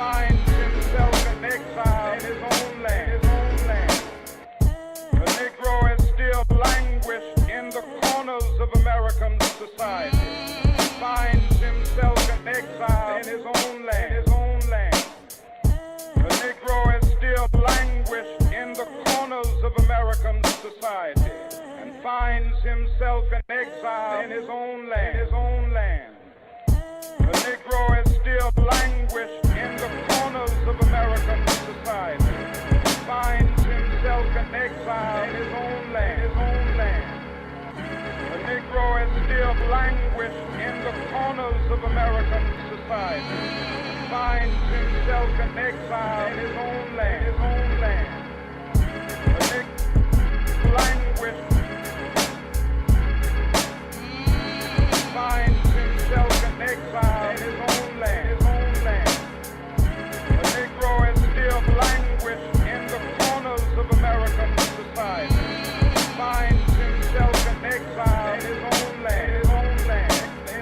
finds himself in exile in his own land. The Negro is still languished in the corners of American society. Finds himself in exile in his own land. The Negro is still languished in the corners of American society and finds himself in exile in his own land. The Negro is still languished in the corners of American society, finds himself in exile in his own land. The Negro is still languished in the corners of American society, finds himself in exile in his own land. The Negro languished, finds himself in exile in his own land. The Negro is still languished in the corners of American society, finds himself in exile in his own land. The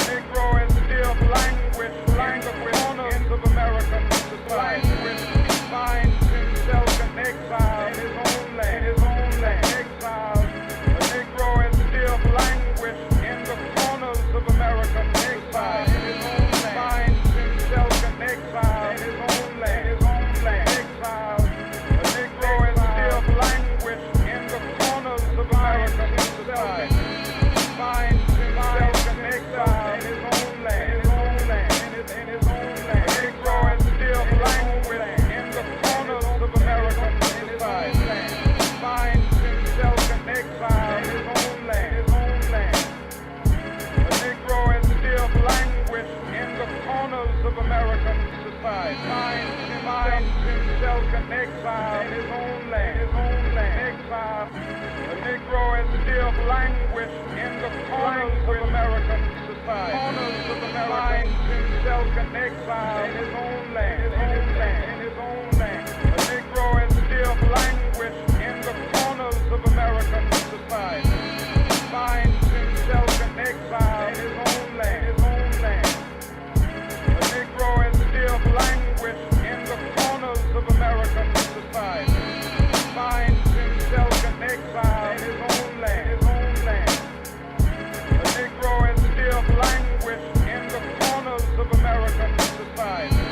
Negro is still languished in the corners of American society, finds himself in exile in his own land. Exile. The Negro is still languished in the corners of American society, finds himself in exile in his own land. Exile. The Negro is still languished in the corners of American society, finds himself in exile in his own land. The Negro is still languished in the corners of American society, finds himself in exile in his own land. The Negro is still languished in the corners of American society, finds himself in exile in his own land. Exile. The Negro is still languished in the corners of American society, finds himself in exile in his own land. The Negro is still languished in the corners of American society, finds himself in exile in his own land. The Negro is still languished in the corners of American society, finds himself in exile in his own land. The Negro is still languished in the corners of American society,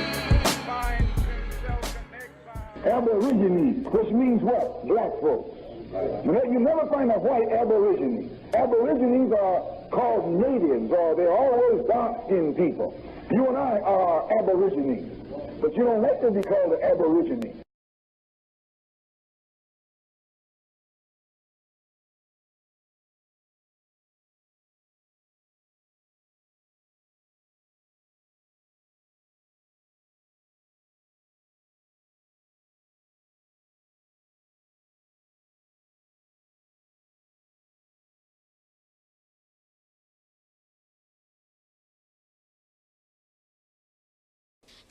finds himself in exile. Aborigines, which means what? Black folks. You never find a white aborigine. Aborigines are called natives, or they're always dark-skinned people. You and I are aborigines, but you don't like to be called an aborigine.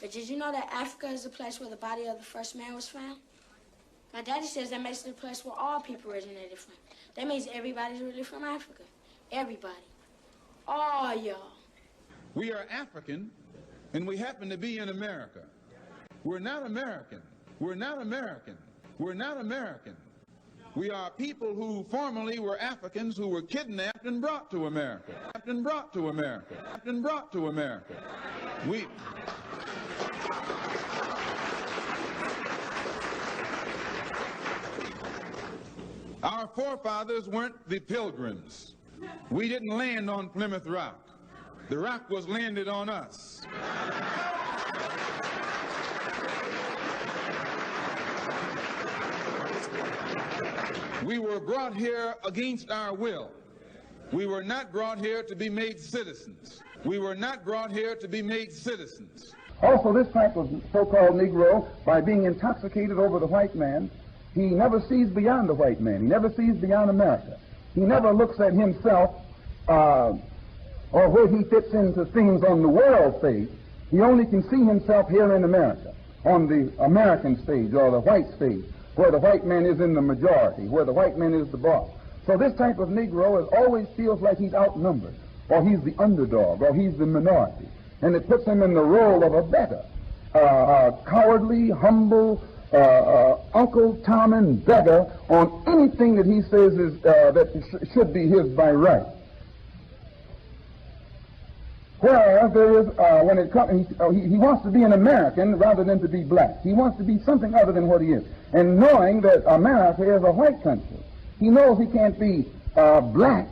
But did you know that Africa is the place where the body of the first man was found? My daddy says that makes it the place where all people originated from. That means everybody's really from Africa. Everybody. All y'all. We are African, and we happen to be in America. We're not American. We're not American. We're not American. We are people who formerly were Africans who were kidnapped and brought to America. Our forefathers weren't the Pilgrims. We didn't land on Plymouth Rock. The rock was landed on us. We were brought here against our will. We were not brought here to be made citizens. We were not brought here to be made citizens. Also, this type of so-called Negro, by being intoxicated over the white man, he never sees beyond the white man. He never sees beyond America. He never looks at himself or where he fits into things on the world stage. He only can see himself here in America, on the American stage or the white stage, where the white man is in the majority, where the white man is the boss. So this type of Negro always feels like he's outnumbered, or he's the underdog, or he's the minority. And it puts him in the role of a beggar. cowardly, humble Uncle Tom and beggar on anything that he says is that should be his by right. Whereas there is, when it comes, he wants to be an American rather than to be black. He wants to be something other than what he is. And knowing that America is a white country, he knows he can't be black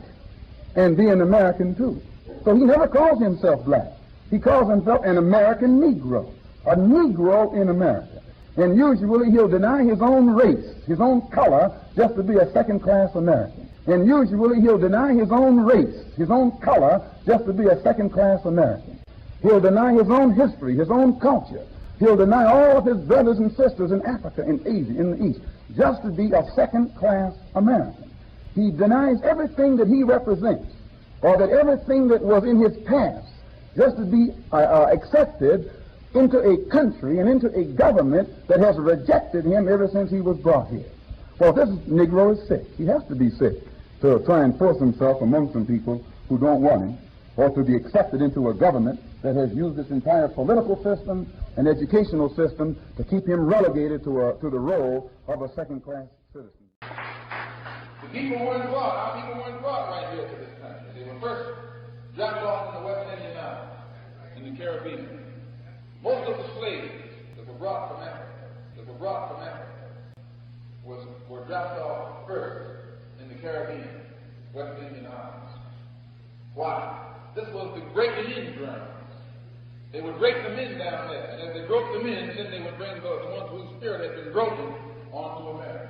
and be an American too. So he never calls himself black. He calls himself an American Negro, a Negro in America. And usually he'll deny his own race, his own color, just to be a second-class American. And usually he'll deny his own race, his own color, just to be a second-class American. He'll deny his own history, his own culture. He'll deny all of his brothers and sisters in Africa, in Asia, in the East, just to be a second-class American. He denies everything that he represents, or that everything that was in his past, just to be accepted into a country and into a government that has rejected him ever since he was brought here. Well, this Negro is sick. He has to be sick to try and force himself among some people who don't want him, or to be accepted into a government that has used its entire political system and educational system to keep him relegated to the role of a second-class citizen. The people weren't brought, our people weren't brought right here to this country. They were first dropped off in the West Indian Islands, in the Caribbean. Most of the slaves that were brought from Africa, were dropped off first in the Caribbean, West Indian Islands. Why? This was the breaking in grounds. They would break them in down there, and as they broke them in, then they would bring the ones whose spirit had been broken onto America.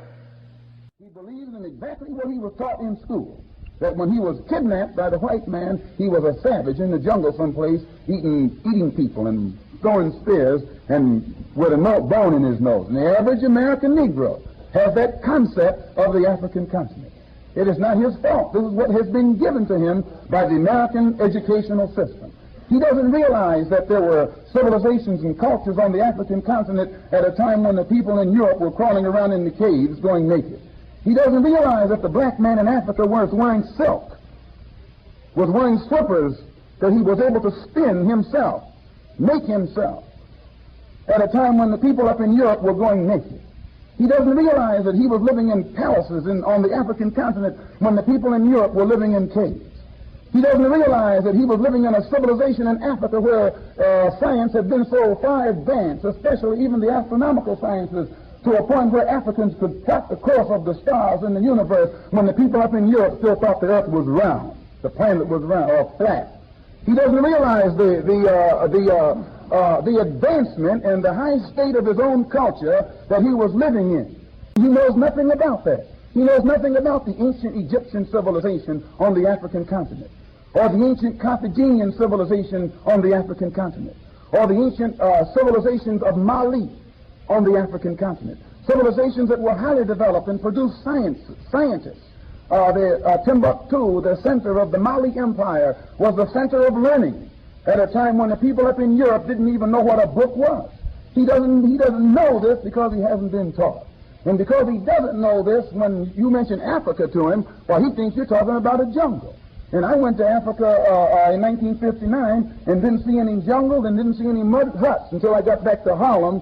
He believed in exactly what he was taught in school, that when he was kidnapped by the white man, he was a savage in the jungle someplace, eating people and throwing spears and with a bone in his nose. And the average American Negro has that concept of the African continent. It is not his fault. This is what has been given to him by the American educational system. He doesn't realize that there were civilizations and cultures on the African continent at a time when the people in Europe were crawling around in the caves going naked. He doesn't realize that the black man in Africa was wearing silk, was wearing slippers that he was able to spin himself, make himself, at a time when the people up in Europe were going naked. He doesn't realize that he was living in palaces on the African continent when the people in Europe were living in caves. He doesn't realize that he was living in a civilization in Africa where science had been so far advanced, especially even the astronomical sciences, to a point where Africans could plot the course of the stars in the universe when the people up in Europe still thought the earth was round, the planet was round or flat. He doesn't realize the advancement and the high state of his own culture that he was living in. He knows nothing about that. He knows nothing about the ancient Egyptian civilization on the African continent, or the ancient Carthaginian civilization on the African continent, or the ancient civilizations of Mali on the African continent, civilizations that were highly developed and produced scientists. Timbuktu, the center of the Mali Empire, was the center of learning at a time when the people up in Europe didn't even know what a book was. He doesn't know this because he hasn't been taught. And because he doesn't know this, when you mention Africa to him, well, he thinks you're talking about a jungle. And I went to Africa in 1959 and didn't see any jungle and didn't see any mud huts until I got back to Harlem